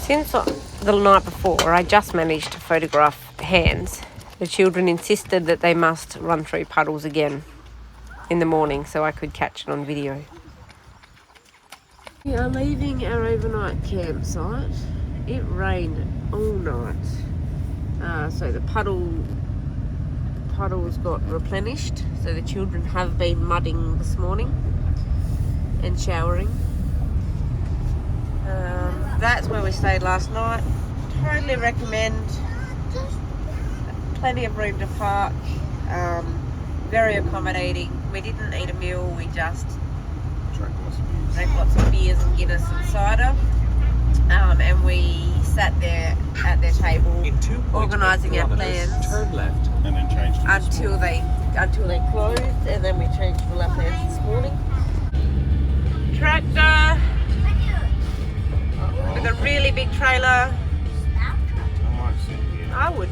Since the night before, I just managed to photograph Hans. The children insisted that they must run through puddles again in the morning so I could catch it on video. We are leaving our overnight campsite. It rained all night, so the puddles got replenished. So the children have been mudding this morning and showering. That's where we stayed last night. Totally recommend. Plenty of room to park. Very accommodating. We didn't eat a meal. We just drank lots of beers and Guinness and cider. And we sat there at their table organising our plans. Turn left and then changed until they closed, and then we changed all our plans this morning. Tractor with a really big trailer. I would.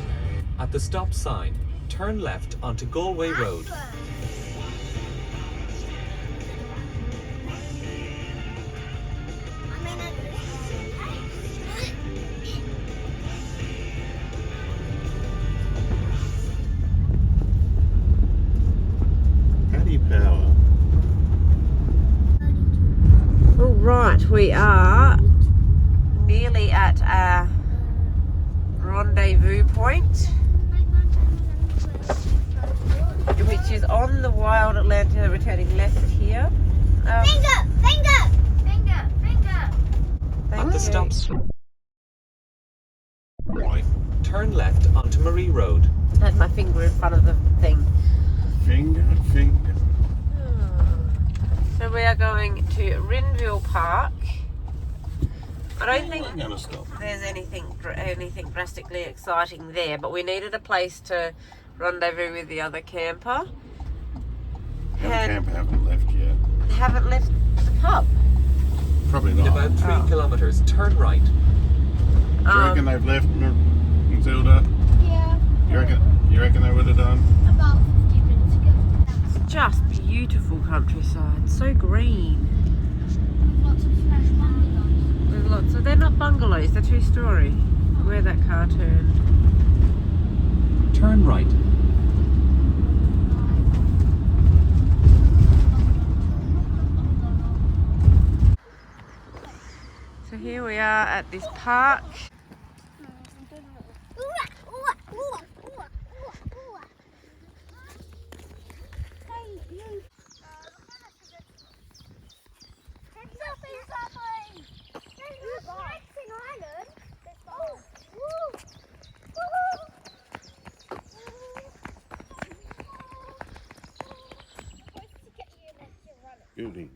At the stop sign, turn left onto Galway Road. All right, we are nearly at our rendezvous point, which is on the Wild Atlanta. We're turning left here. Finger! At the stop sign, turn left onto Marie Road. I had my finger in front of the thing. Finger. So we are going to Rinville Park. I don't think there's anything drastically exciting there, but we needed a place to rendezvous with the other camper. The camper haven't left yet. They haven't left the pub. Probably In not. about 3 kilometres, turn right. Do you reckon they've left, Matilda? Yeah. You reckon they would have done? About 50 minutes ago. It's just beautiful countryside, so green. Lots of fresh bungalows. There's lots of, they're not bungalows, they're 2-story. Where that car turned. Turn right. So here we are at this park. Building.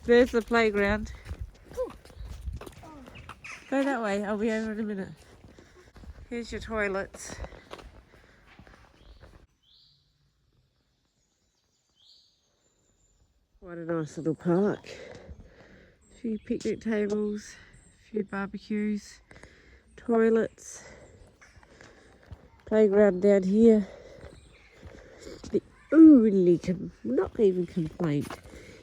There's the playground. Go that way, I'll be over in a minute. Here's your toilets. What a nice little park. A few picnic tables, a few barbecues, toilets, playground down here. The only, not even complaint,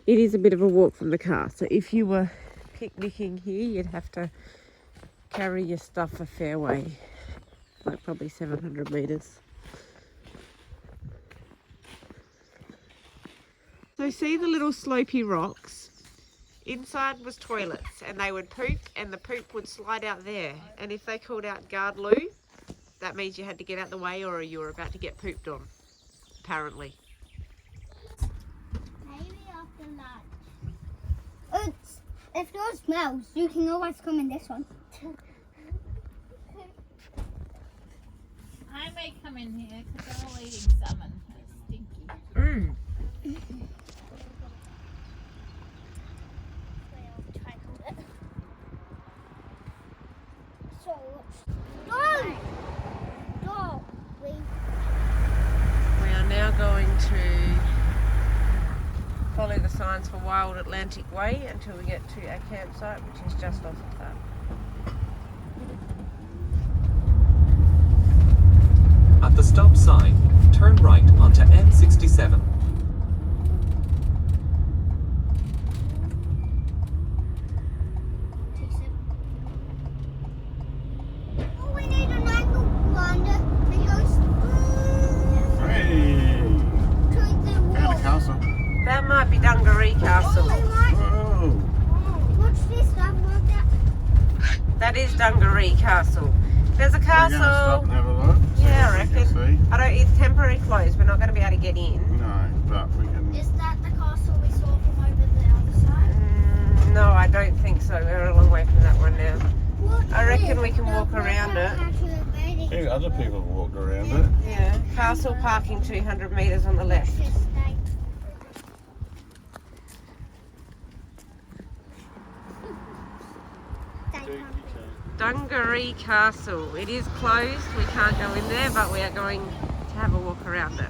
it is a bit of a walk from the car. So if you were picnicking here, you'd have to carry your stuff a fair way, like probably 700 metres. So see the little slopey rocks? Inside was toilets, and they would poop, and the poop would slide out there. And if they called out guard loo, that means you had to get out the way or you were about to get pooped on, apparently. Maybe after lunch. If there smells, you can always come in this one. I may come in here because they're all eating salmon. It's stinky. We are now now going to follow the signs for Wild Atlantic Way until we get to our campsite, which is just off of that. At the stop sign, turn right onto M67. Oh, we need an angle grinder that goes Hey! to the Found a wall. castle. That might be Dungaree Castle. Whoa! What's this? I've worked out. That is Dungaree Castle. There's a We're gonna stop castle. and have a look. See Yeah, I what we can reckon. I don't. It's temporarily closed. We're not going to be able to get in. see. No, but we can. Is that the castle we saw from over the other side? No, I don't think so. We're a long way from that one now. What I reckon is we can the walk around it. Actually, Other people walked around it. Yeah. Castle parking 200 metres on the left. Dungaree Castle. It is closed. We can't go in there, but we are going to have a walk around it.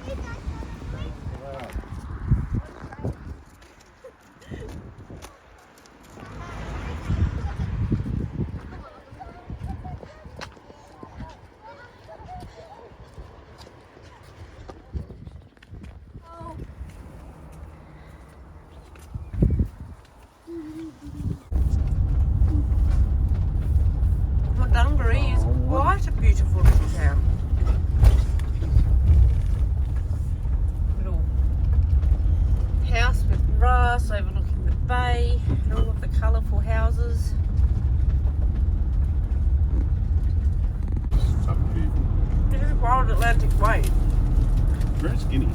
Well, Dungaree is quite a beautiful little town. Little house with grass overlooking the bay and all of the colourful houses. Some people. It is Wild Atlantic Way. Very skinny.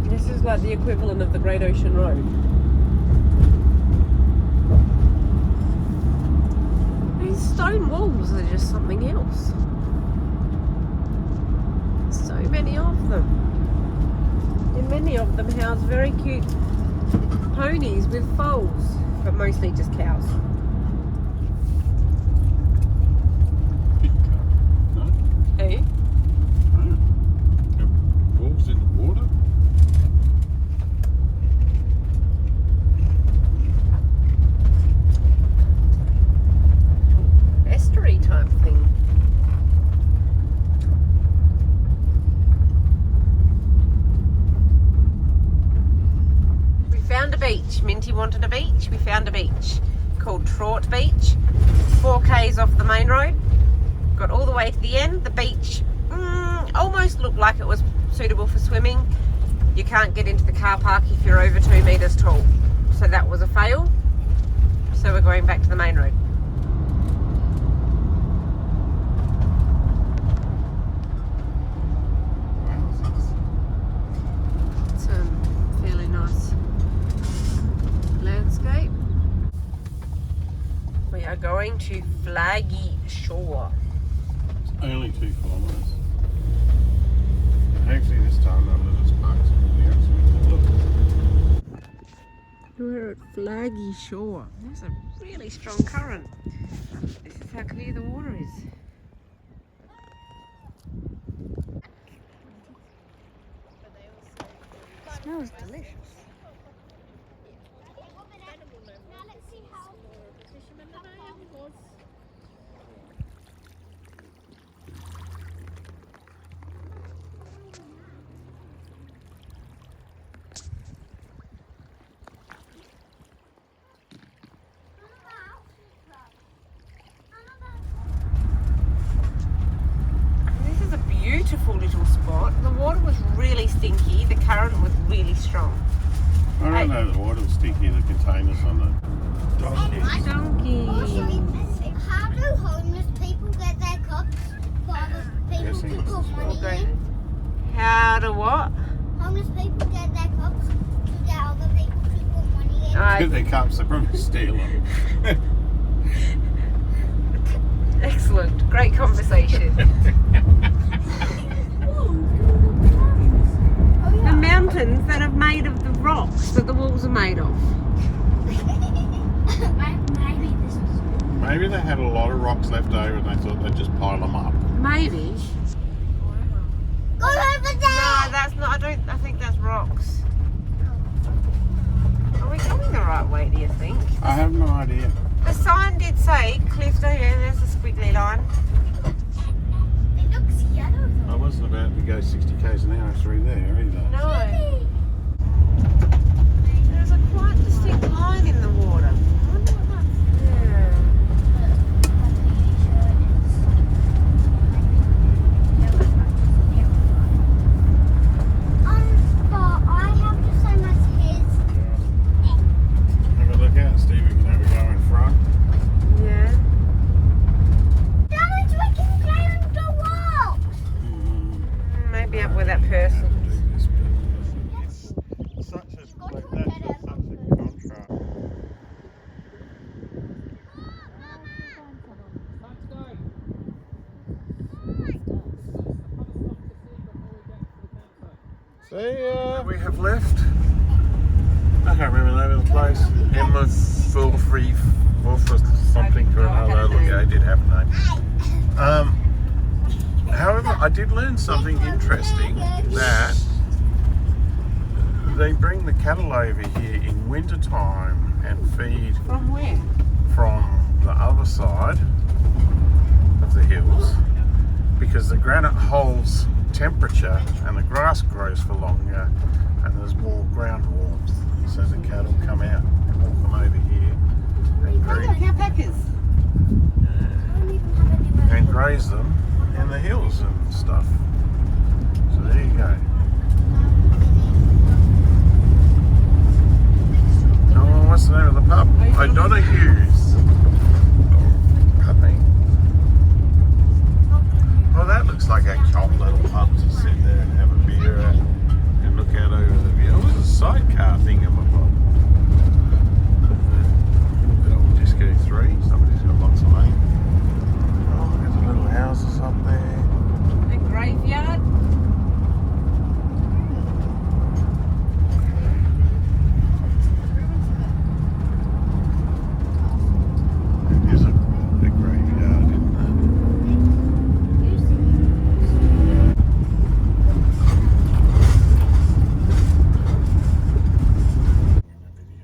This is like the equivalent of the Great Ocean Road. These stone walls are just something else. So many of them. And many of them house very cute ponies with foals, but mostly just cows. Big car. No? Hey? No. Have wolves in the water? Estuary type thing. We found a beach. Minty wanted a beach. We found a beach called Trort Beach. 4 k's off the main road. Got all the way to the end. The beach almost looked like it was suitable for swimming. You can't get into the car park if you're over 2 metres tall. So that was a fail. So we're going back to the main road. It's a fairly nice landscape. We are going to Flaggy Shore. It's only 2 kilometres. Actually, this time they'll let us park somewhere else. Look. We're at Flaggy Shore. There's a really strong current. This is how clear the water is. Smells delicious. This is a beautiful little spot. The water was really stinky. The current was really strong. I don't know, the water was sticky in the containers on the donkey. Donkey. How do homeless people get their cups for other people to put money in? How to what? Homeless people get their cups to get other people to put money in. Get their cups, they probably steal them. Excellent. Great conversation. The mountains that are made of the rocks that the walls are made of. Maybe this is. Maybe they had a lot of rocks left over and they thought they'd just pile them up. Maybe. Go over there! No, that's not. I think that's rocks. Are we going the right way, do you think? I have no idea. The sign did say Clifton, yeah, there's a squiggly line. It looks yellow I wasn't about to go 60 k's an hour through there either. No. though. There's a quite distinct line in the water. I wonder what that's. Yeah. But I have the same as his. Have a look out, Steve. We can have a go in front. Yeah. That means we can play on the wall. Maybe up with that person. Such a, Go like, to that's a dead such end. a contrast. See ya. We have left. I can't remember the name of the place. Emma Fulfree for something for another. Look, I did have a name. However, I did learn something interesting that they bring the cattle over here in winter time and feed From where? from the other side of the hills because the granite holds temperature and the grass grows for longer and there's more ground warmth. So the cattle come out and walk them over here and Alpacas. graze them in the hills and stuff. So there you go. Oh, what's the name of the pub? O'Donoghue's. Puppy. Well, that looks like a cute little pub to sit there and have a beer at and look out over the view. It was a sidecar thing of a pub. Little Disco 3. Somebody's got lots of money. Oh, there's a little houses up there. The graveyard. It is a graveyard, isn't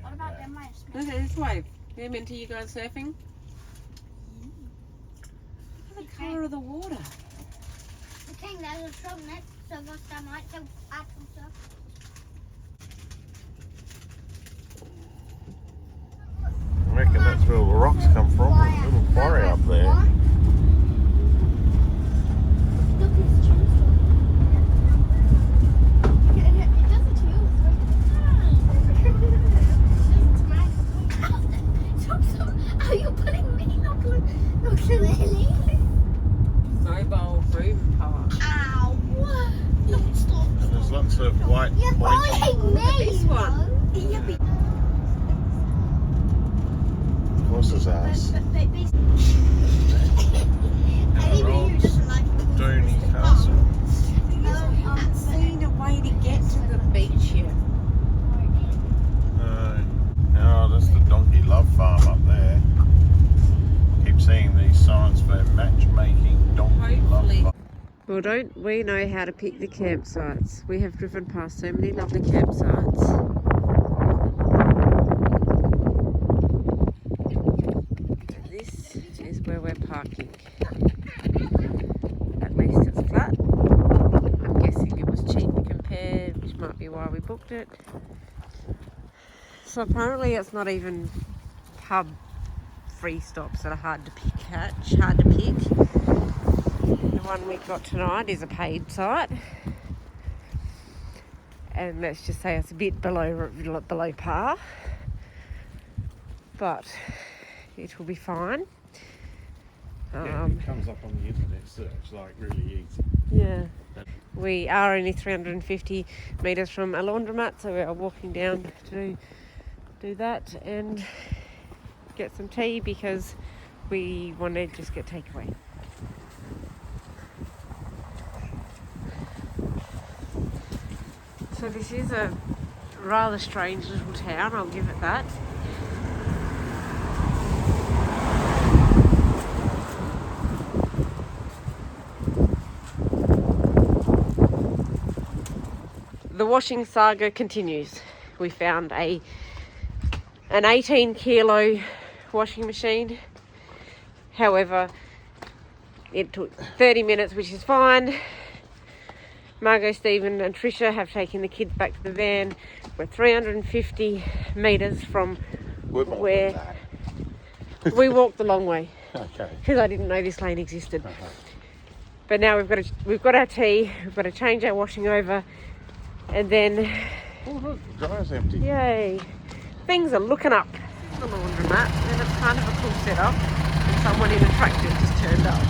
What about them mice? Look at this wave. Them into you guys surfing. Look at the colour of the water. I think there's a frog next to us that might have add some stuff. I reckon that's where all the rocks come from. There's a little quarry up there. Look, it's true. It doesn't too. Are you putting me? Not really. Snowball Boom Park. Ow. No, stop. And there's lots of white You're pointy. following me. This one. Horse's ass. Maybe you doesn't like Dooney Castle. I've seen a way to get to the beach here. No, that's the Donkey Love Farm up there. Keep seeing these signs for matchmaking Donkey Love Hopefully. Farm. Well, don't we know how to pick the campsites? We have driven past so many lovely campsites. This is where we're parking. At least it's flat. I'm guessing it was cheap compared, which might be why we booked it. So apparently it's not even pub free stops that are hard to pick. The one we got tonight is a paid site, and let's just say it's a bit below par, but it will be fine. It comes up on the internet search like really easy. Yeah. We are only 350 metres from a laundromat, so we are walking down to do that and get some tea because we want to just get takeaway. So this is a rather strange little town, I'll give it that. the washing saga continues. We found an 18 kilo washing machine. However, it took 30 minutes, which is fine. Margot, Stephen and Trisha have taken the kids back to the van. We're 350 metres from where we walked the long way. Okay. Because I didn't know this lane existed. But now we've got our tea, we've got to change our washing over, and then Oh look, the dryer's empty. yay, things are looking up. This is the laundromat, and it's kind of a cool setup. And someone in a tractor just turned up.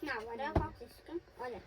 Snälla, det har faktiskt... Oj,